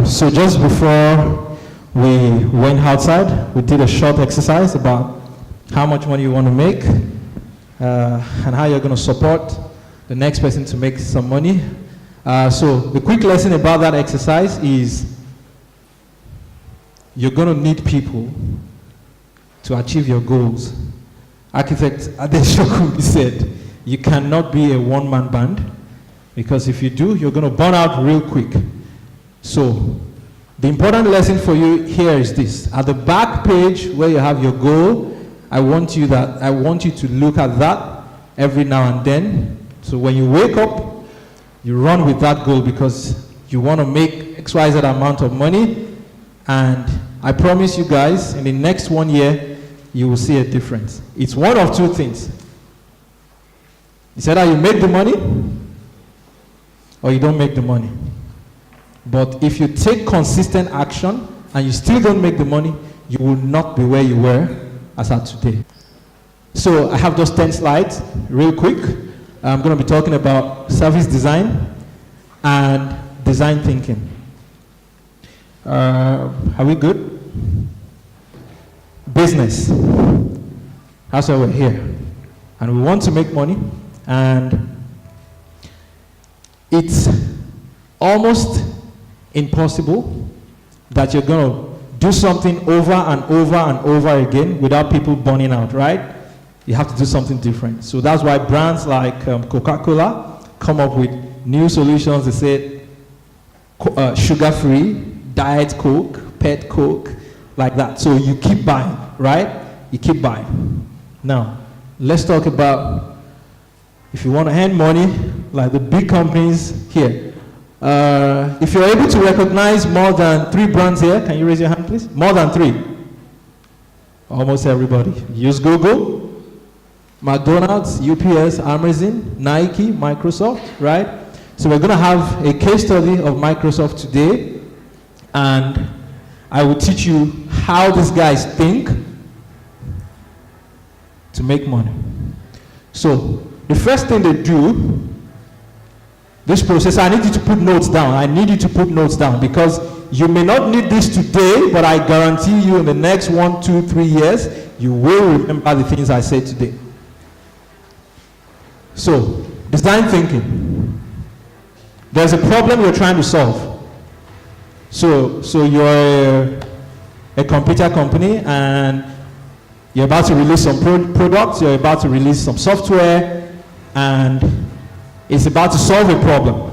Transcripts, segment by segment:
So just before we went outside, we did a short exercise about how much money you want to make and how you're going to support the next person to make some money. So the quick lesson about that exercise is you're going to need people to achieve your goals. Architect Adeshoku said, you cannot be a one-man band, because if you do, you're going to burn out real quick. So the important lesson for you here is this. At the back page where you have your goal, I want you to look at that every now and then. So when you wake up, you run with that goal because you want to make XYZ amount of money, and I promise you guys, in the next 1 year, you will see a difference. It's one of two things. It's either you make the money or you don't make the money. But if you take consistent action and you still don't make the money, you will not be where you were as at today. So I have those 10 slides real quick. I'm going to be talking about service design and design thinking. Are we good? Business. That's why we're here. And we want to make money. And it's almost impossible that you're going to do something over and over and over again without people burning out, right? You have to do something different. So that's why brands like Coca-Cola come up with new solutions. They say sugar-free, diet Coke, pet Coke, like that. So you keep buying, right? You keep buying. Now, let's talk about if you want to earn money, like the big companies here. If you're able to recognize more than 3 brands here, can you raise your hand, please? More than 3. Almost everybody. Use Google, McDonald's, UPS, Amazon, Nike, Microsoft, right? So we're going to have a case study of Microsoft today, and I will teach you how these guys think to make money. So the first thing they do, this process, I need you to put notes down. I need you to put notes down because you may not need this today, but I guarantee you in the next 1, 2, 3 years, you will remember the things I said today. So, design thinking. There's a problem you're trying to solve. So you're a computer company and you're about to release some products, you're about to release some software, and it's about to solve a problem.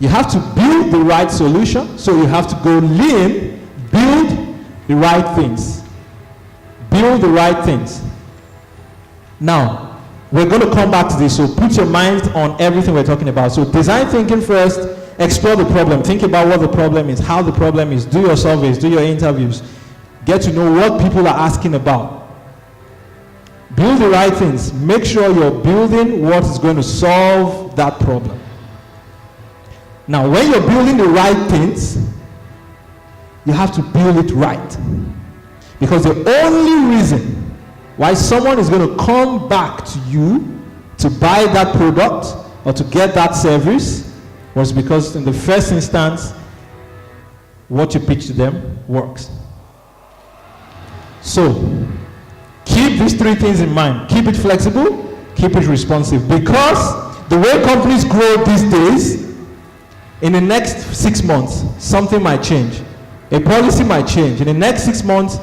You have to build the right solution, so you have to go lean, build the right things. Build the right things. Now, we're going to come back to this, so put your mind on everything we're talking about. So design thinking first, explore the problem, think about what the problem is, how the problem is, do your surveys, do your interviews, get to know what people are asking about. Build the right things. Make sure you're building what is going to solve that problem. Now, when you're building the right things, you have to build it right. Because the only reason why someone is going to come back to you to buy that product or to get that service was because in the first instance, what you pitch to them works. So, keep these 3 things in mind. Keep it flexible, keep it responsive. Because the way companies grow these days, in the next 6 months, something might change. A policy might change. In the next 6 months,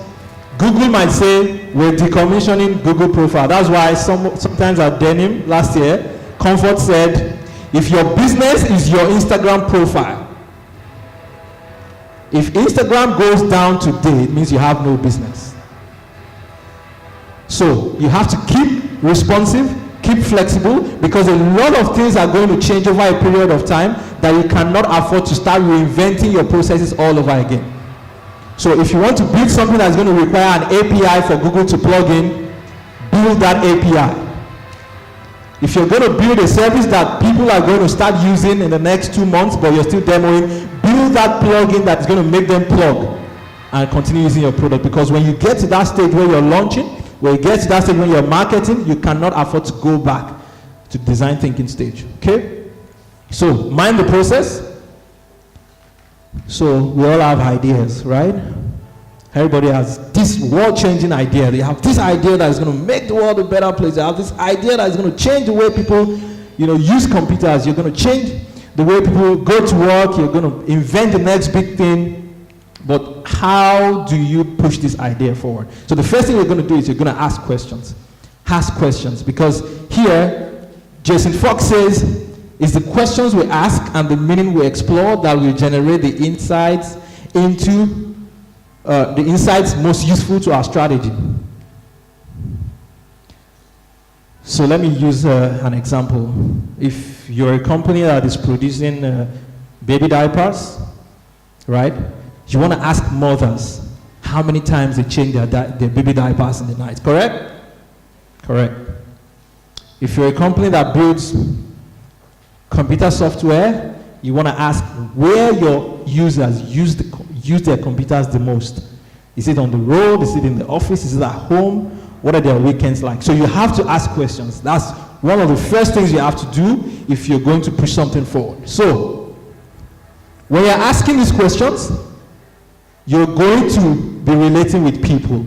Google might say, we're decommissioning Google profile. That's why sometimes at Denim last year, Comfort said, if your business is your Instagram profile, if Instagram goes down today, it means you have no business. So you have to keep responsive, keep flexible, because a lot of things are going to change over a period of time that you cannot afford to start reinventing your processes all over again. So if you want to build something that's going to require an API for Google to plug in, build that API. If you're going to build a service that people are going to start using in the next 2 months, but you're still demoing, build that plugin that's going to make them plug and continue using your product. Because when you get to that stage where you're launching, when you get to that stage when you're marketing, you cannot afford to go back to design thinking stage. Okay? So mind the process, So we all have ideas, right? Everybody has this world-changing idea. They have this idea that is going to make the world a better place. They have this idea that is going to change the way people, use computers. You're going to change the way people go to work. You're going to invent the next big thing. But how do you push this idea forward? So the first thing you're going to do is you're going to ask questions. Ask questions. Because here, Jason Fox says, it's the questions we ask and the meaning we explore that will generate the insights into the insights most useful to our strategy. So let me use an example. If you're a company that is producing baby diapers, right? You want to ask mothers how many times they change their baby diapers in the night, correct? Correct. If you're a company that builds computer software, you want to ask where your users use their computers the most. Is it on the road? Is it in the office? Is it at home? What are their weekends like? So you have to ask questions. That's one of the first things you have to do if you're going to push something forward. So when you're asking these questions, you're going to be relating with people.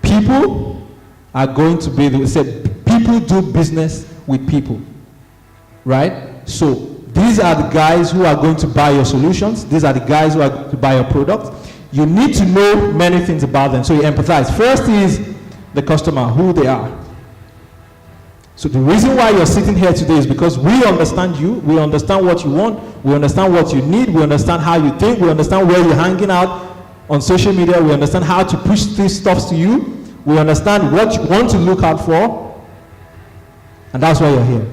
People are going to be, people do business with people. Right? So these are the guys who are going to buy your solutions. These are the guys who are going to buy your product. You need to know many things about them. So you empathize. First is the customer, who they are. So the reason why you're sitting here today is because we understand you. We understand what you want. We understand what you need. We understand how you think. We understand where you're hanging out on social media. We understand how to push these stuffs to you. We understand what you want to look out for. And that's why you're here.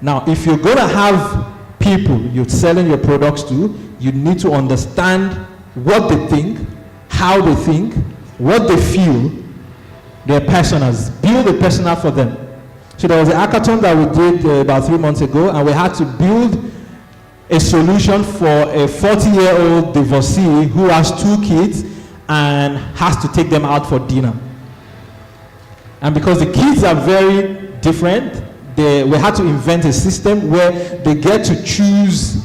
Now, if you're going to have people you're selling your products to, you need to understand what they think, how they think, what they feel, their personas. Build a persona for them. So there was an hackathon that we did about 3 months ago, and we had to build a solution for a 40-year-old divorcee who has 2 kids and has to take them out for dinner. And because the kids are very different, we had to invent a system where they get to choose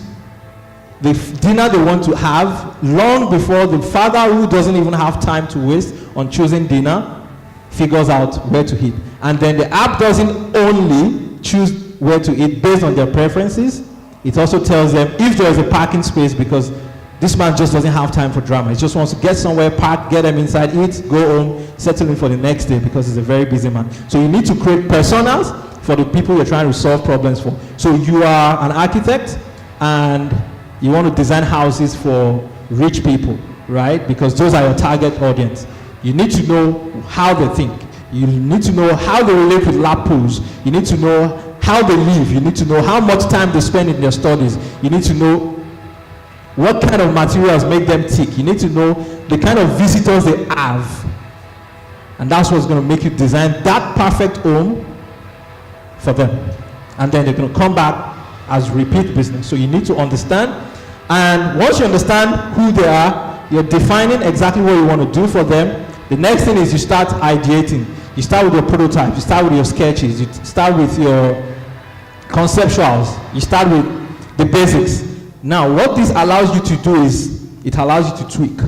the dinner they want to have long before the father, who doesn't even have time to waste on choosing dinner, figures out where to eat. And then the app doesn't only choose where to eat based on their preferences, it also tells them if there is a parking space, because this man just doesn't have time for drama. He just wants to get somewhere, park, get them inside, eat, go home, settle in for the next day, because he's a very busy man. So you need to create personas for the people you're trying to solve problems for. So you are an architect and you want to design houses for rich people, right? Because those are your target audience. You need to know how they think. You need to know how they relate with lab pools. You need to know how they live. You need to know how much time they spend in their studies. You need to know what kind of materials make them tick. You need to know the kind of visitors they have. And that's what's going to make you design that perfect home for them. And then they're going to come back as repeat business. So you need to understand. And once you understand who they are, you're defining exactly what you want to do for them. The next thing is you start ideating. You start with your prototype. You start with your sketches. You start with your conceptuals. You start with the basics. Now, what this allows you to do is it allows you to tweak.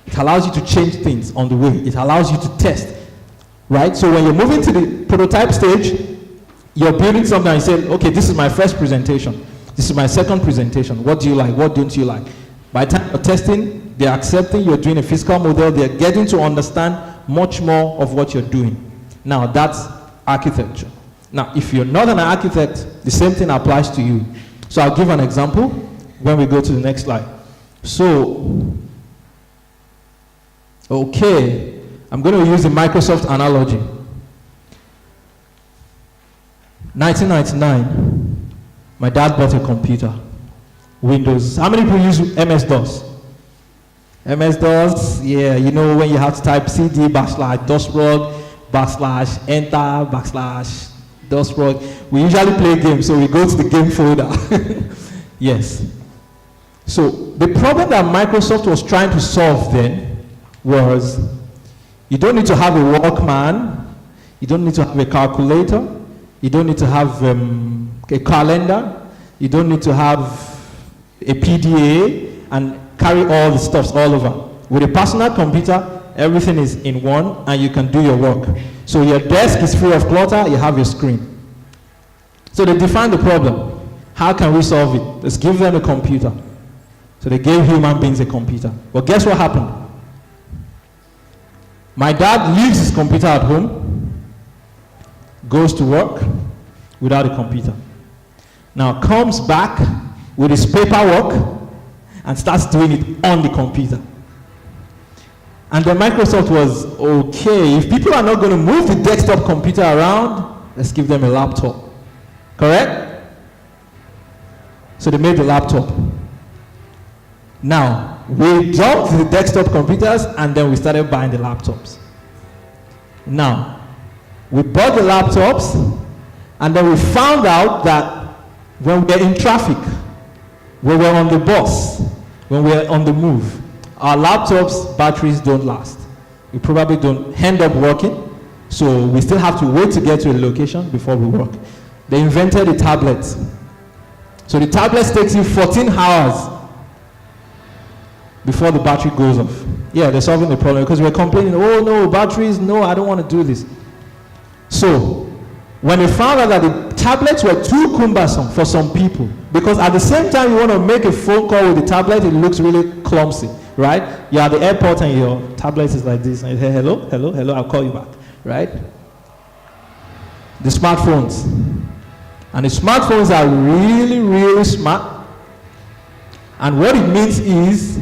It allows you to change things on the way. It allows you to test, right? So when you're moving to the prototype stage, you're building something and you say, okay, this is my first presentation. This is my second presentation. What do you like? What don't you like? By the time you're testing, they're accepting, you're doing a physical model, they're getting to understand much more of what you're doing. Now, that's architecture. Now, if you're not an architect, the same thing applies to you. So I'll give an example when we go to the next slide. So, okay, I'm going to use the Microsoft analogy. 1999, my dad bought a computer, Windows. How many people use MS-DOS? MS-DOS, yeah, you know when you have to type CD /DOSROG /enter /DOSROG. We usually play games, so we go to the game folder. Yes. So the problem that Microsoft was trying to solve then was you don't need to have a Walkman, you don't need to have a calculator, you don't need to have a calendar, you don't need to have a PDA, and carry all the stuffs all over. With a personal computer, everything is in one, and you can do your work. So your desk is free of clutter, you have your screen. So they defined the problem. How can we solve it? Let's give them a computer. So they gave human beings a computer. But guess what happened? My dad leaves his computer at home, goes to work without a computer. Now comes back with his paperwork and starts doing it on the computer. And then Microsoft was, okay, if people are not going to move the desktop computer around, let's give them a laptop. Correct? So they made the laptop. Now, we dropped the desktop computers and then we started buying the laptops. Now, we bought the laptops and then we found out that when we were in traffic, when we were on the bus, when we were on the move, our laptops' batteries don't last. We probably don't end up working, so we still have to wait to get to a location before we work. They invented the tablets. So the tablets takes you 14 hours before the battery goes off. Yeah, they're solving the problem because we're complaining, oh no, batteries, no, I don't want to do this. So, when they found out that the tablets were too cumbersome for some people, because at the same time you want to make a phone call with the tablet, it looks really clumsy, right? You're at the airport and your tablet is like this, and you say, hello, hello, hello, I'll call you back, right? The smartphones. And the smartphones are really, really smart. And what it means is,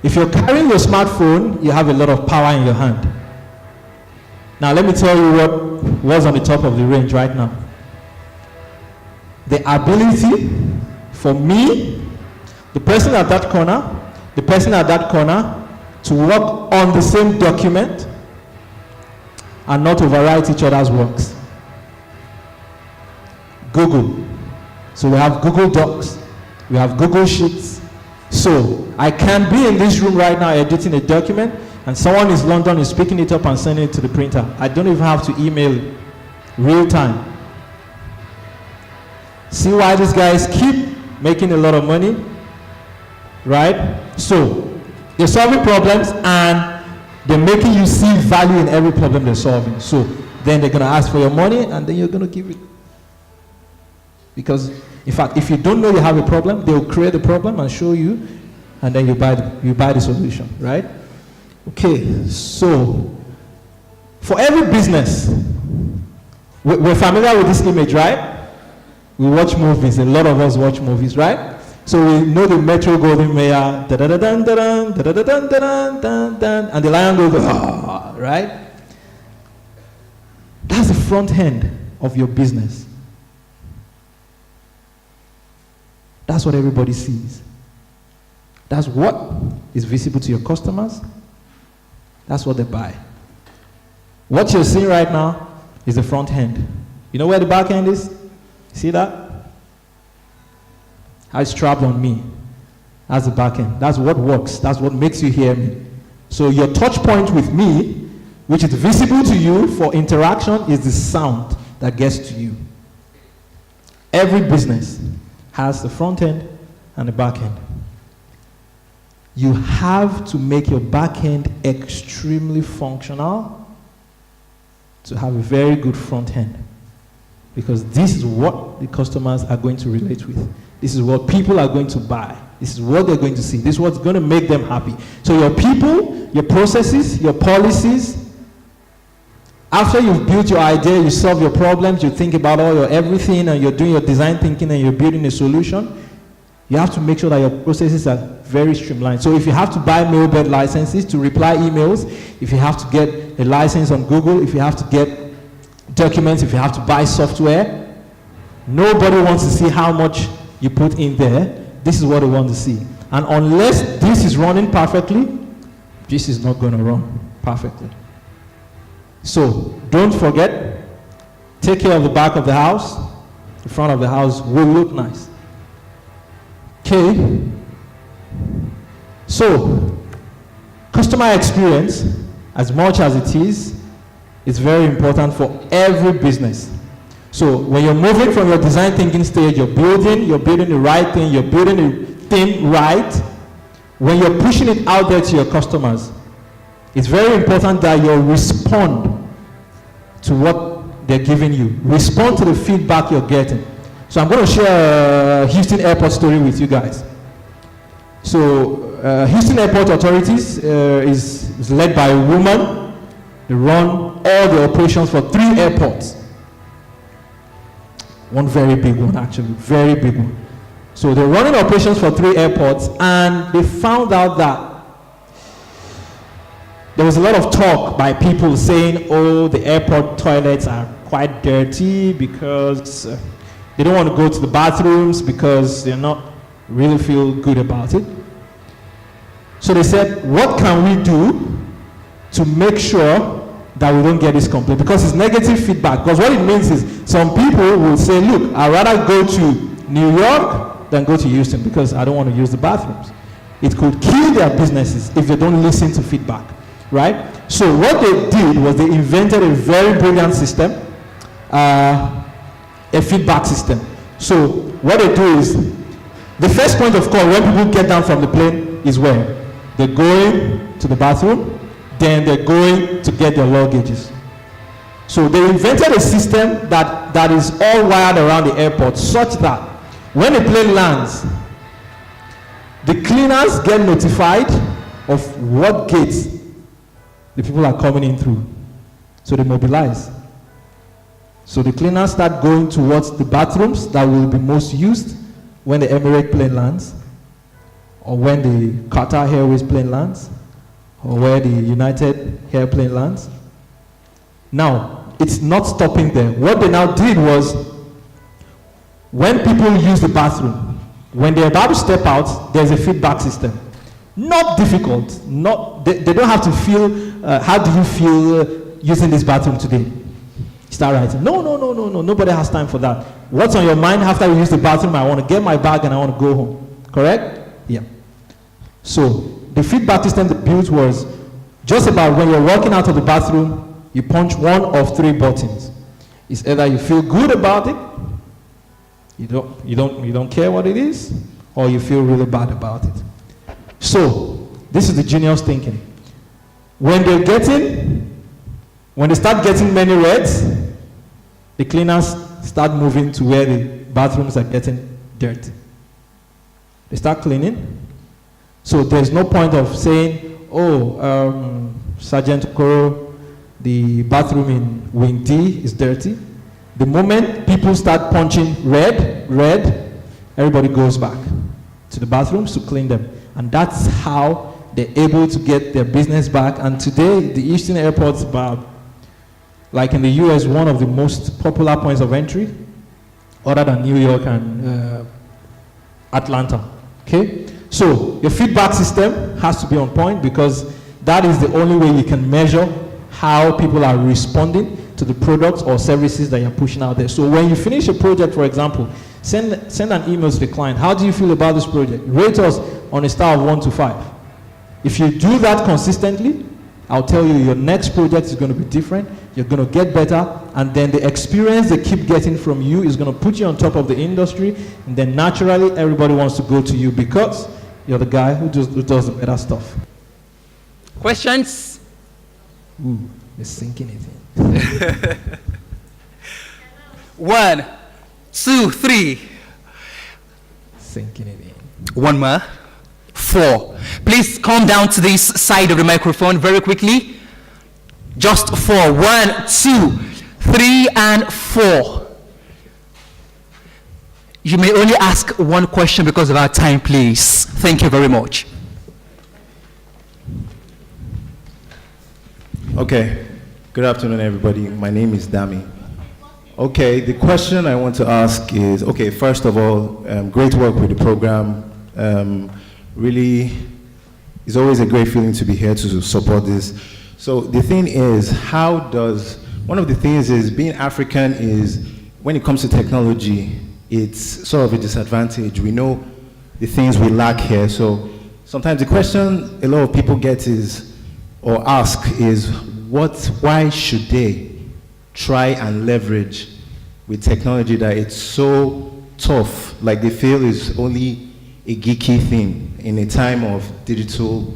if you're carrying your smartphone, you have a lot of power in your hand. Now let me tell you what was on the top of the range right now. The ability for me, the person at that corner, the person at that corner, to work on the same document and not overwrite each other's works. Google. So we have Google Docs, we have Google Sheets. So I can be in this room right now editing a document, and someone in London is picking it up and sending it to the printer. I don't even have to email it. Real time. See why these guys keep making a lot of money? Right? So, they're solving problems and they're making you see value in every problem they're solving. So, then they're going to ask for your money and then you're going to give it. Because, in fact, if you don't know you have a problem, they'll create the problem and show you, and then you buy the solution, right? Okay, so for every business, we're familiar with this image, right? We watch movies. A lot of us watch movies, right? So we know the Metro Golden Mayor, da da da da da da da da da da da, and the lion goes, ah, right? That's the front end of your business. That's what everybody sees. That's what is visible to your customers. That's what they buy. What you're seeing right now is the front end. You know where the back end is? See that? How it's trapped on me. That's the back end. That's what works. That's what makes you hear me. So your touch point with me, which is visible to you for interaction, is the sound that gets to you. Every business has the front end and the back end. You have to make your back end extremely functional to have a very good front end. Because this is what the customers are going to relate with. This is what people are going to buy. This is what they're going to see. This is what's going to make them happy. So your people, your processes, your policies, after you've built your idea, you solve your problems, you think about all your everything, and you're doing your design thinking and you're building a solution, you have to make sure that your processes are very streamlined. So if you have to buy mailbird licenses to reply emails, if you have to get a license on Google, if you have to get documents, if you have to buy software, nobody wants to see how much you put in there. This is what they want to see. And unless this is running perfectly, this is not going to run perfectly. So don't forget, take care of the back of the house. The front of the house will look nice. Okay. So, customer experience, as much as it is very important for every business. So when you're moving from your design thinking stage, you're building the right thing, you're building thing right, when you're pushing it out there to your customers, it's very important that you respond to what they're giving you. Respond to the feedback you're getting. So I'm going to share a Houston Airport story with you guys. So Houston Airport Authorities is led by a woman. They run all the operations for 3 airports. One very big one, actually, very big one. So they're running operations for 3 airports, and they found out that there was a lot of talk by people saying, oh, the airport toilets are quite dirty because they don't want to go to the bathrooms because they're not really feel good about it. So they said, what can we do to make sure that we don't get this complaint? Because it's negative feedback. Because what it means is some people will say, look, I'd rather go to New York than go to Houston because I don't want to use the bathrooms. It could kill their businesses if they don't listen to feedback, right? So what they did was they invented a very brilliant system, a feedback system. So what they do is, the first point of call when people get down from the plane is where? They're going to the bathroom, then they're going to get their luggages. So they invented a system that is all wired around the airport such that when a plane lands, the cleaners get notified of what gates the people are coming in through. So they mobilize. So the cleaners start going towards the bathrooms that will be most used when the Emirates plane lands, or when the Qatar Airways plane lands, or where the United airplane lands. Now, it's not stopping there. What they now did was, when people use the bathroom, when they're about to step out, there's a feedback system. Not difficult. They don't have to feel, how do you feel using this bathroom today? Start writing. No, nobody has time for that. What's on your mind after you use the bathroom? I want to get my bag and I want to go home. Correct? Yeah. So the feedback system they built was just about when you're walking out of the bathroom, you punch one of 3 buttons. It's either you feel good about it, you don't care what it is, or you feel really bad about it. So this is the genius thinking. When they start getting many reds, the cleaners start moving to where the bathrooms are getting dirty. They start cleaning. So there's no point of saying, oh, Sergeant Okoro, the bathroom in Wing D is dirty. The moment people start punching red, everybody goes back to the bathrooms to clean them. And that's how they're able to get their business back. And today, the Houston Airport's about, like in the US, one of the most popular points of entry, other than New York and Atlanta. Okay? So your feedback system has to be on point, because that is the only way you can measure how people are responding to the products or services that you're pushing out there. So when you finish a project, for example, send an email to the client. How do you feel about this project? Rate us on a scale of 1 to 5. If you do that consistently, I'll tell you your next project is going to be different. You're going to get better, and then the experience they keep getting from you is going to put you on top of the industry, and then naturally everybody wants to go to you because you're the guy who does the better stuff. Questions? Ooh, they're sinking it in. 1, 2, 3. Sinking it in. 1 more. 4. Please come down to this side of the microphone very quickly. Just 4. 1, 2, 3, and 4. You may only ask one question because of our time, please. Thank you very much. Okay. Good afternoon, everybody. My name is Dami. Okay, the question I want to ask is, okay, first of all, great work with the program. Really, it's always a great feeling to be here to support this. So the thing is, one of the things is being African is, when it comes to technology, it's sort of a disadvantage. We know the things we lack here. So sometimes the question a lot of people get is, or ask is, why should they try and leverage with technology that it's so tough, like they feel is only a geeky thing in a time of digital,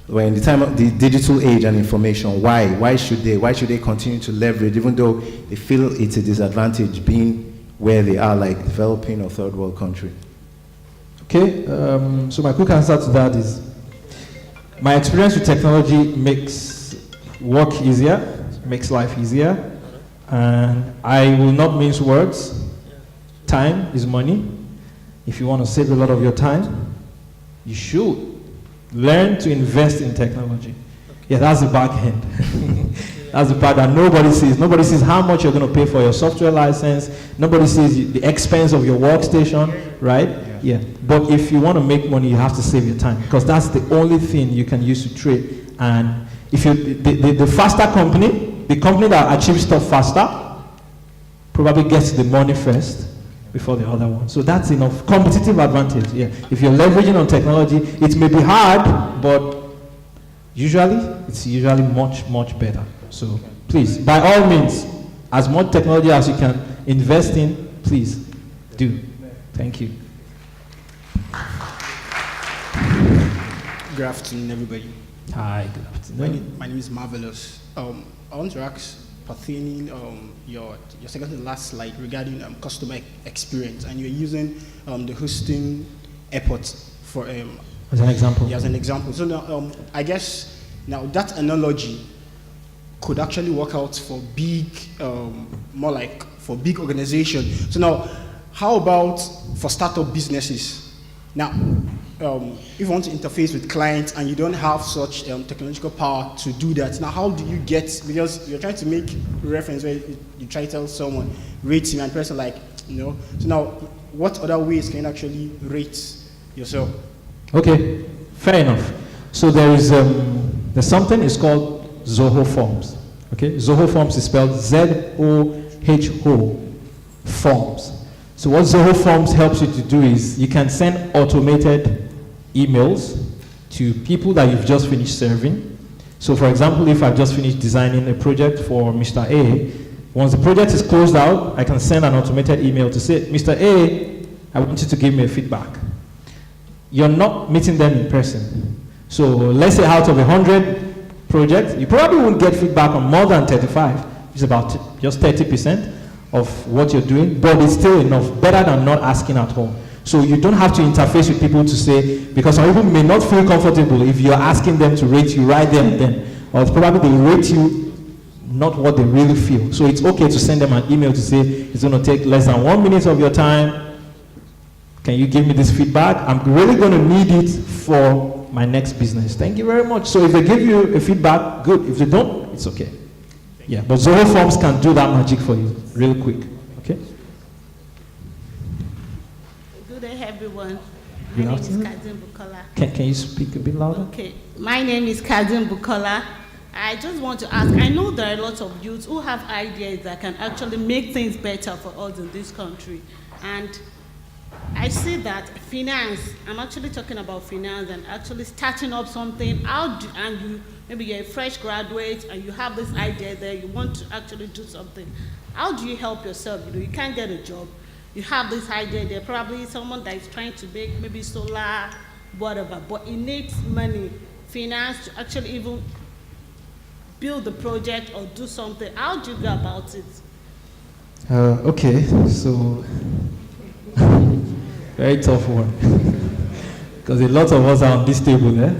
well, in the time of the digital age and information? Why should they continue to leverage, even though they feel it's a disadvantage being where they are, like developing or third world country? Okay, so my quick answer to that is, my experience with technology makes work easier, makes life easier, and I will not mince words. Time is money. If you want to save a lot of your time, you should learn to invest in technology. Yeah, that's the back end. That's the part that nobody sees. Nobody sees how much you're going to pay for your software license. Nobody sees the expense of your workstation, right? Yeah. But if you want to make money, you have to save your time, because that's the only thing you can use to trade. And if you, the faster company, the company that achieves stuff faster, probably gets the money first before the other one. So that's enough competitive advantage. Yeah. If you're leveraging on technology, it may be hard, but it's usually much better. So please, by all means, as much technology as you can invest in, please do. Thank you. Good afternoon, everybody. Hi, good afternoon. My name is Marvelous. I want to ask, pertaining your second to last slide regarding customer experience, and you're using the hosting airport for as an example. Yeah, as an example. So now, I guess now that analogy could actually work out for big, more like for big organizations. So now, how about for startup businesses? Now, if you want to interface with clients and you don't have such technological power to do that, now how do you get, because you're trying to make reference where you try to tell someone, rate me, and person like, so now, what other ways can you actually rate yourself? Okay, fair enough. So there's something, it's called Zorro Forms. Okay, Zorro Forms is spelled Z-O-H-O, Forms. So what Zorro Forms helps you to do is you can send automated emails to people that you've just finished serving. So for example, if I've just finished designing a project for Mr. A, once the project is closed out, I can send an automated email to say, Mr. A, I want you to give me a feedback. You're not meeting them in person. So let's say out of 100 projects, you probably won't get feedback on more than 35. It's about just 30% of what you're doing, but it's still enough, better than not asking at all. So you don't have to interface with people to say, because some people may not feel comfortable if you're asking them to rate you right there and then, or probably they rate you not what they really feel. So it's okay to send them an email to say, it's going to take less than 1 minute of your time. Can you give me this feedback? I'm really going to need it for my next business. Thank you very much. So if they give you a feedback, good. If they don't, it's okay. Yeah, but Zorro Forms can do that magic for you real quick. Okay? Good day, everyone. Good My name is afternoon. Kazim Bukola. Can you speak a bit louder? Okay, my name is Kazim Bukola. I just want to ask, I know there are lots of youths who have ideas that can actually make things better for us in this country. And I see that finance, I'm actually talking about finance and actually starting up something, maybe you're a fresh graduate and you have this idea there, you want to actually do something. How do you help yourself? You can't get a job. You have this idea there, probably someone that is trying to make maybe solar, whatever, but it needs money, finance to actually even build the project or do something. How do you go about it? Okay, so very tough one. Because a lot of us are on this table, eh?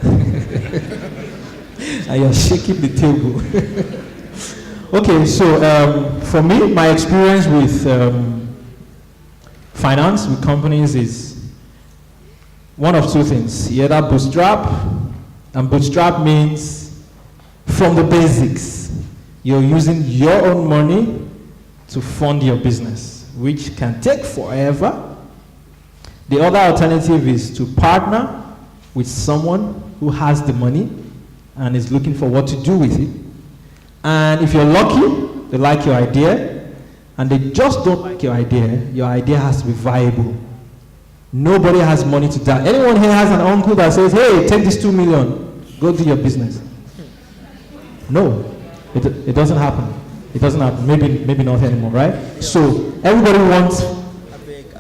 And you're shaking the table. Okay, so for me, my experience with finance, with companies is one of two things. You either bootstrap, and bootstrap means from the basics. You're using your own money to fund your business, which can take forever. The other alternative is to partner with someone who has the money and is looking for what to do with it. And if you're lucky, they like your idea, and they just don't like your idea has to be viable. Nobody has money to that. Anyone here has an uncle that says, hey, take this 2 million, go do your business. No, it doesn't happen. It doesn't happen. Maybe not anymore, right? So everybody wants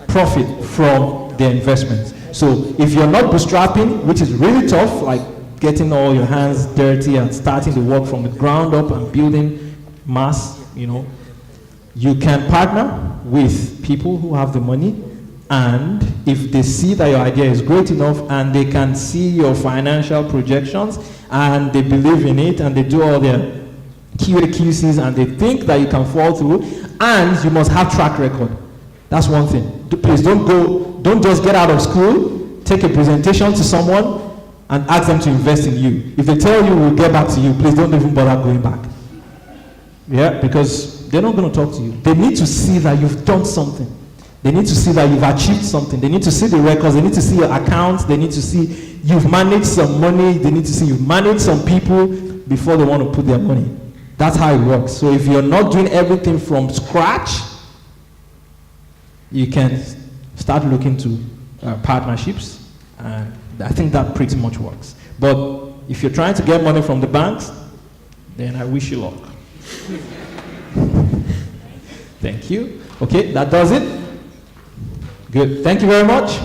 profit from their investments. So if you're not bootstrapping, which is really tough, like getting all your hands dirty and starting the work from the ground up and building mass, you can partner with people who have the money, and if they see that your idea is great enough and they can see your financial projections and they believe in it and they do all their QAQCs and they think that you can fall through, and you must have track record. That's one thing. Please don't just get out of school, take a presentation to someone and ask them to invest in you. If they tell you we'll get back to you, please don't even bother going back. Yeah, because they're not going to talk to you. They need to see that you've done something. They need to see that you've achieved something. They need to see the records. They need to see your accounts. They need to see you've managed some money. They need to see you've managed some people before they want to put their money. That's how it works. So if you're not doing everything from scratch, you can start looking to partnerships. And I think that pretty much works. But if you're trying to get money from the banks, then I wish you luck. Thank you. Okay, that does it. Good. Thank you very much.